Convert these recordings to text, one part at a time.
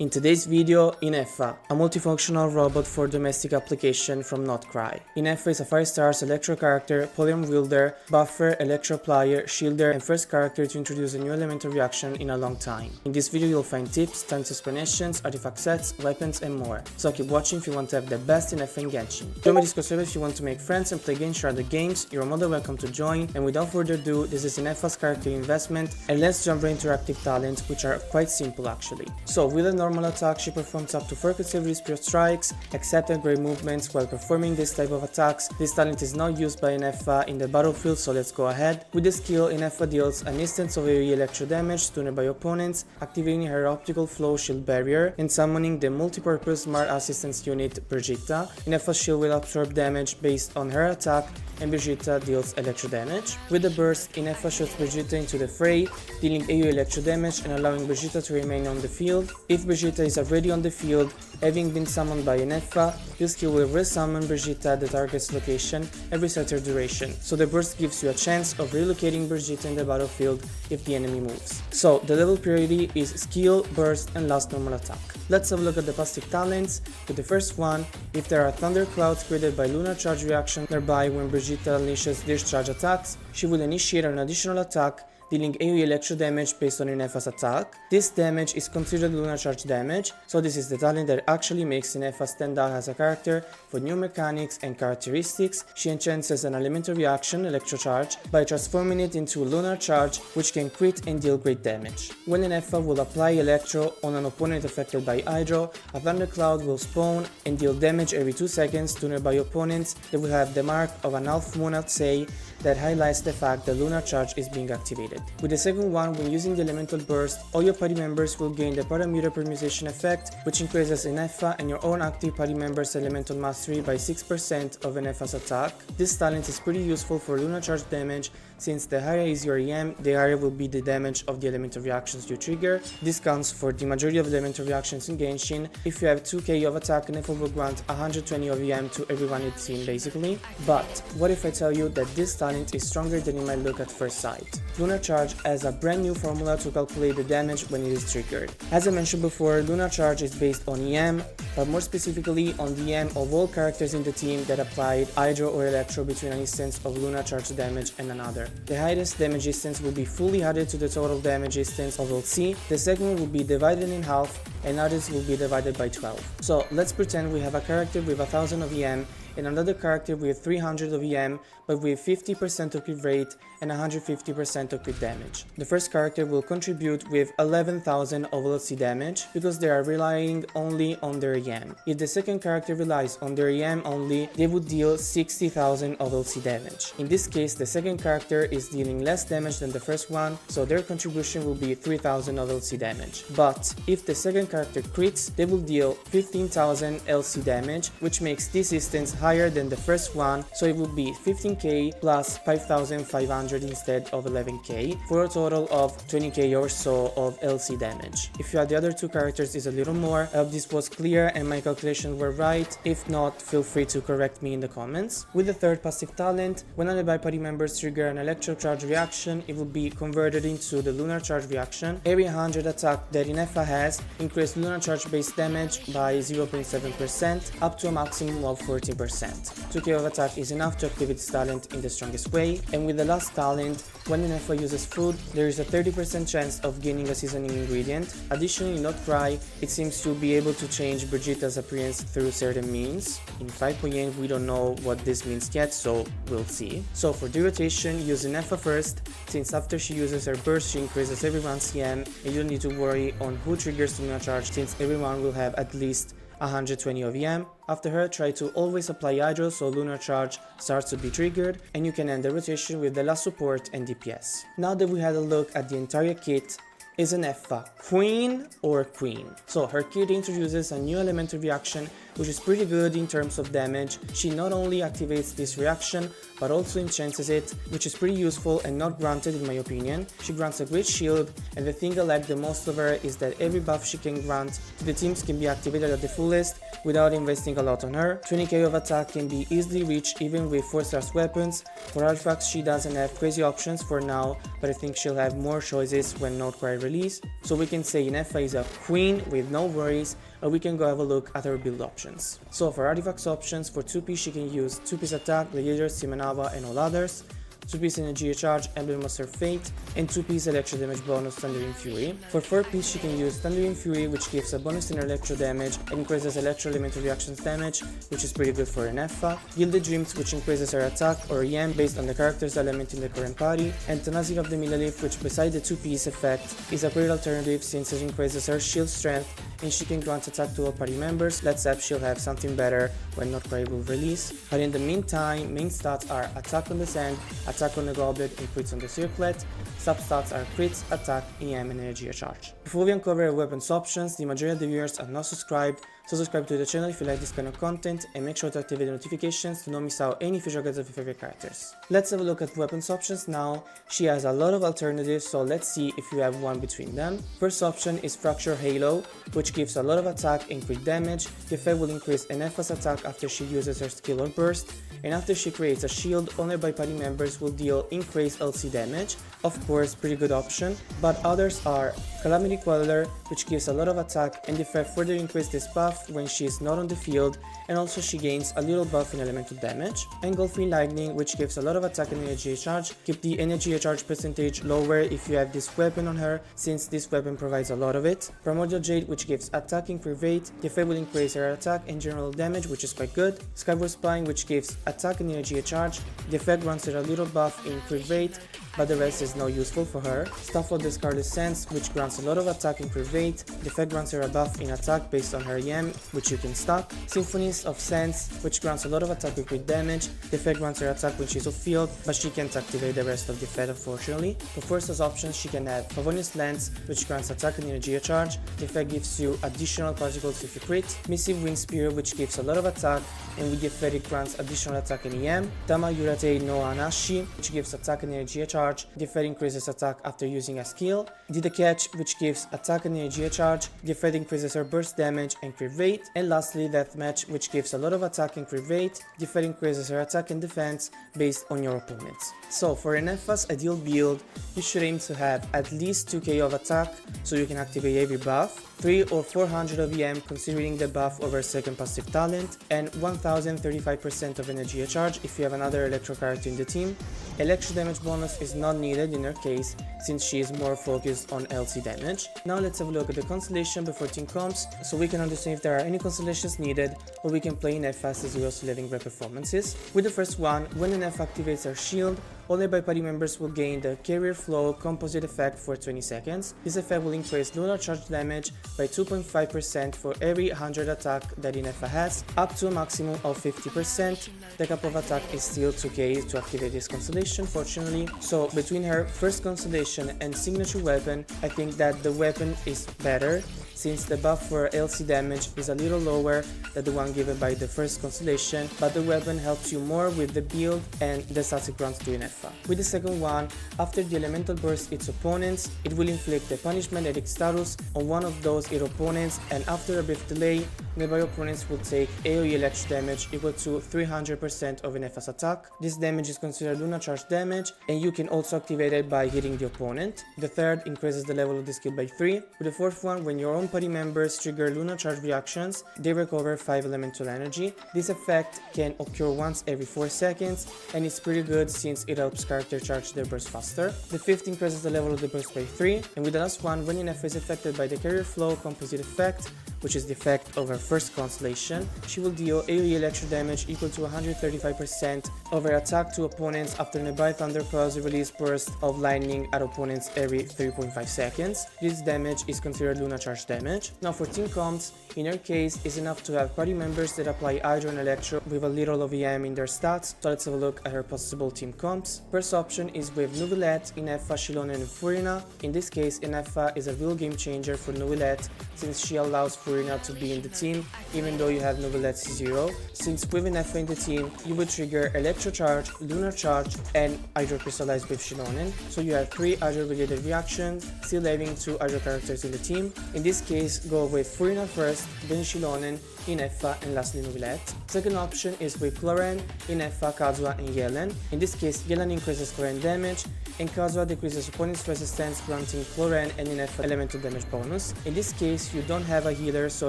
In today's video, Ineffa, a multifunctional robot for domestic application from Notcry. Ineffa is a 5-star electro character, polyam wielder, buffer, electro plier, shielder, and first character to introduce a new elemental reaction in a long time. In this video you'll find tips, times explanations, artifact sets, weapons, and more. So keep watching if you want to have the best Ineffa in Genshin. Join my Discord server if you want to make friends and play Genshin other games. You're more than welcome to join, and without further ado, this is Ineffa's character investment, and let's jump right into active talents, which are quite simple actually. So with a normal attack, she performs up to 4 consecutive spear strikes, except at great movements while performing this type of attacks. This talent is not used by Ineffa in the battlefield, so let's go ahead. With the skill, Ineffa deals an instance of AoE electro damage stunned by opponents, activating her optical flow shield barrier and summoning the multipurpose smart assistance unit Brigitta. Ineffa's shield will absorb damage based on her attack, and Brigitta deals electro damage. With the burst, Ineffa shoots Brigitta into the fray, dealing AoE electro damage and allowing Brigitta to remain on the field. If Brigitta is already on the field, having been summoned by Ineffa, this skill will resummon Brigitta at the target's location and reset her duration, so the burst gives you a chance of relocating Brigitta in the battlefield if the enemy moves. So the level priority is skill, burst, and last normal attack. Let's have a look at the passive talents. With the first one, if there are thunder clouds created by lunar-charged reaction nearby when Brigitta unleashes these charge attacks, she will initiate an additional attack, dealing AoE electro damage based on Ineffa's attack. This damage is considered lunar-charged damage, so this is the talent that actually makes Ineffa stand out as a character for new mechanics and characteristics. She enhances an elemental reaction, electro charge, by transforming it into a lunar charge, which can crit and deal great damage. When Ineffa will apply electro on an opponent affected by hydro, a thundercloud will spawn and deal damage every 2 seconds to nearby opponents that will have the mark of an half moon outside that highlights the fact that lunar charge is being activated. With the second one, when using the elemental burst, all your party members will gain the parameter permutation effect, which increases Ineffa and your own active party members' elemental mastery by 6% of Ineffa's attack. This talent is pretty useful for lunar charge damage, since the higher is your EM, the higher will be the damage of the elemental reactions you trigger. This counts for the majority of the elemental reactions in Genshin. If you have 2k of attack, Ineffa will grant 120 of EM to everyone in the team basically. But what if I tell you that this talent is stronger than it might look at first sight? Lunar Charge has a brand new formula to calculate the damage when it is triggered. As I mentioned before, Lunar Charge is based on EM, but more specifically on the EM of all characters in the team that applied Hydro or Electro between an instance of Lunar Charge damage and another. The highest damage instance will be fully added to the total damage instance of LC, the second will be divided in half, and others will be divided by 12. So let's pretend we have a character with 1000 of EM and another character with 300 of EM, but with 50% of crit rate and 150% of crit damage. The first character will contribute with 11,000 of LC damage because they are relying only on their EM. If the second character relies on their EM only, they would deal 60,000 of LC damage. In this case, the second character is dealing less damage than the first one, so their contribution will be 3,000 of LC damage. But if the second character crits, they will deal 15,000 LC damage, which makes this instance higher than the first one, so it will be 15k plus 5,500 instead of 11k, for a total of 20k or so of LC damage. If you add the other two characters, is a little more. I hope this was clear and my calculations were right. If not, feel free to correct me in the comments. With the third passive talent, when nearby party members trigger an electro charge reaction, it will be converted into the lunar charge reaction. Area 100 attack that Ineffa has increased lunar charge base damage by 0.7% up to a maximum of 14%. 2k of attack is enough to activate this talent in the strongest way. And with the last talent, when Ineffa uses food, there is a 30% chance of gaining a seasoning ingredient. Additionally, in Notcry, it seems to be able to change Brigitta's appearance through certain means. In QUINN, we don't know what this means yet, so we'll see. So for the rotation, use Ineffa first, since after she uses her burst, she increases everyone's EM, and you don't need to worry on who triggers Lunar Charge, since everyone will have at least 120 of EM. After her, try to always apply Hydro so Lunar Charge starts to be triggered, and you can end the rotation with the last support and DPS. Now that we had a look at the entire kit, is Ineffa Queen or Queen? So her kit introduces a new elemental reaction which is pretty good in terms of damage. She not only activates this reaction but also enhances it, which is pretty useful and not granted in my opinion. She grants a great shield, and the thing I like the most of her is that every buff she can grant to the teams can be activated at the fullest, without investing a lot on her. 20k of attack can be easily reached even with 4-star weapons. For artifacts, she doesn't have crazy options for now, but I think she'll have more choices when Notcry release. So we can say Ineffa is a queen with no worries, or we can go have a look at her build options. So for artifacts options, for 2p she can use 2-piece attack, Gladiator, Simanava and all others, 2-piece energy charge, Emblem of Her Fate, and 2-piece electro damage bonus, Thundering Fury. For 4-piece she can use Thundering Fury, which gives a bonus in her electro damage and increases electro elemental reactions damage, which is pretty good for Ineffa. Gilded Dreams, which increases her attack or EM based on the character's element in the current party, and Tenacity of the Millilith, which beside the 2-piece effect is a great alternative since it increases her shield strength and she can grant attack to all party members. Let's hope she'll have something better when Notcry will release. But in the meantime, main stats are attack on the sand, attack on the goblet and crits on the circlet. Sub-stats are crits, attack, EM and energy charge. Before we uncover weapons options, the majority of the viewers are not subscribed, so subscribe to the channel if you like this kind of content and make sure to activate the notifications to not miss out any future guides of your favorite characters. Let's have a look at weapons options now. She has a lot of alternatives, so let's see if you have one between them. First option is Fracture Halo, which gives a lot of attack and crit damage. The effect will increase Ineffa's attack after she uses her skill or burst, and after she creates a shield, only by party members will deal increased LC damage. Of course, pretty good option, but others are Calamity Queller, which gives a lot of attack and the effect further increases this buff when she is not on the field, and also she gains a little buff in elemental damage. Engulfing Lightning, which gives a lot of attack and energy charge. Keep the energy charge percentage lower if you have this weapon on her, since this weapon provides a lot of it. Primordial Jade, which gives attack and crit rate. The effect will increase her attack and general damage, which is quite good. Skyward Spine, which gives attack and energy charge. The effect grants her a little buff in crit rate, but the rest is not useful for her. Staff of the Scarlet Sands, which grants a lot of attack and crit rate. The effect grants her a buff in attack based on her EM, which you can stack. Symphonies of Sands, which grants a lot of attack and crit damage. The effect grants her attack when she's off field, but she can't activate the rest of the effect unfortunately. For first as options, she can have Favonius Lance, which grants attack and energy charge. The effect gives you additional particles if you crit. Missive Wind Spear, which gives a lot of attack, and with the effect it grants additional attack and EM. Tama Yurate no Anashi, which gives attack and energy charge. The effect increases attack after using a skill. Did the Catch, which gives attack and energy charge. The effect increases her burst damage and crit rate. And lastly, Deathmatch, which gives a lot of attack and crit rate. The effect increases her attack and defense based on your opponents. So for Ineffa's ideal build, you should aim to have at least 2k of attack so you can activate every buff, 3 or 400 of EM considering the buff over second passive talent, and 1035% of energy charge if you have another electro character in the team. Electro damage bonus is not needed in her case since she is more focused on LC damage. Now let's have a look at the constellation before team comps so we can understand if there are any constellations needed or we can play Ineffa as 0-11 great performances. With the first one, when Ineffa activates her shield, all nearby party members will gain the Carrier Flow composite effect for 20 seconds. This effect will increase lunar-charged damage by 2.5% for every 100 attack that Ineffa has, up to a maximum of 50%. The cap of attack is still 2k to activate this constellation, fortunately. So between her first constellation and signature weapon, I think that the weapon is better, since the buff for LC damage is a little lower than the one given by the first constellation, but the weapon helps you more with the build and the stats it grants to Ineffa. With the second one, after the elemental bursts its opponents, it will inflict a punishment addict status on one of those its opponents, and after a brief delay, nearby opponents will take AoE electro damage equal to 300% of Ineffa's attack. This damage is considered lunar-charged damage, and you can also activate it by hitting the opponent. The third increases the level of the skill by 3. With the fourth one, when your own party members trigger lunar-charged reactions, they recover 5 elemental energy. This effect can occur once every 4 seconds, and it's pretty good since it helps character charge their burst faster. The fifth increases the level of the burst by 3, and with the last one, when Ineffa is affected by the Carrier Flow composite effect, which is the effect of her first constellation, she will deal AoE electro damage equal to 135% of her attack to opponents after nearby thunderclouds release burst of lightning at opponents every 3.5 seconds. This damage is considered lunar-charged damage. Now for team comps, in her case, it's enough to have party members that apply Hydro and Electro with a little of EM in their stats, so let's have a look at her possible team comps. First option is with Neuvillette, Ineffa, Shilona and Furina. In this case, Ineffa is a real game changer for Neuvillette since she allows for Furina to be in the team, even though you have Novelet's 0, since with Ineffa in the team, you would trigger Electro-Charge, Lunar-Charge, and Hydro Crystallize with Shilonen, so you have 3 Hydro-related reactions, still having 2 Hydro characters in the team. In this case, go with Furina first, then Shilonen, Ineffa, and lastly Novelet. Second option is with QUHEEN, Ineffa, Kazuha, and Yellen. In this case, Yellen increases QUHEEN damage, and Kazuha decreases opponent's resistance, granting QUHEEN and Ineffa elemental damage bonus. In this case, you don't have a healer, so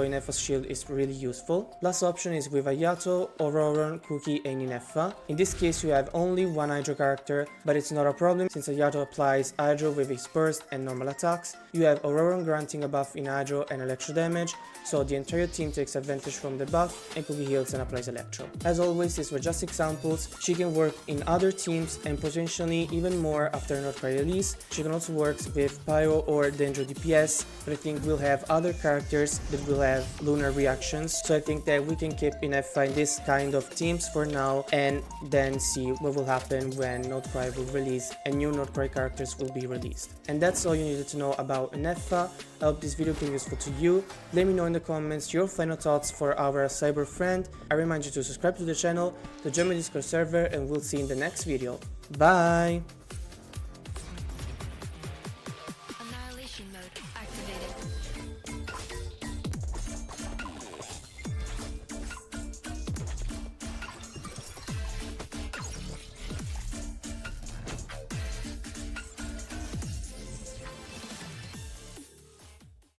Ineffa's shield is really useful. Last option is with Ayato, Auroron, Cookie, and Ineffa. In this case, you have only one Hydro character, but it's not a problem since Ayato applies Hydro with his burst and normal attacks. You have Auroron granting a buff in Hydro and electro damage, so the entire team takes advantage from the buff, and Cookie heals and applies electro. As always, these were just examples. She can work in other teams and potentially even more after an Outcry release. She can also work with Pyro or Dendro DPS, but I think we'll have other characters that will have lunar reactions, so I think that we can keep Ineffa in this kind of teams for now and then see what will happen when Outcry will release and new Outcry characters will be released. And that's all you needed to know about Ineffa. I hope this video can be useful to you. Let me know in the comments your final thoughts for our cyber friend. I remind you to subscribe to the channel, to join my Discord server, and we'll see you in the next video. Bye!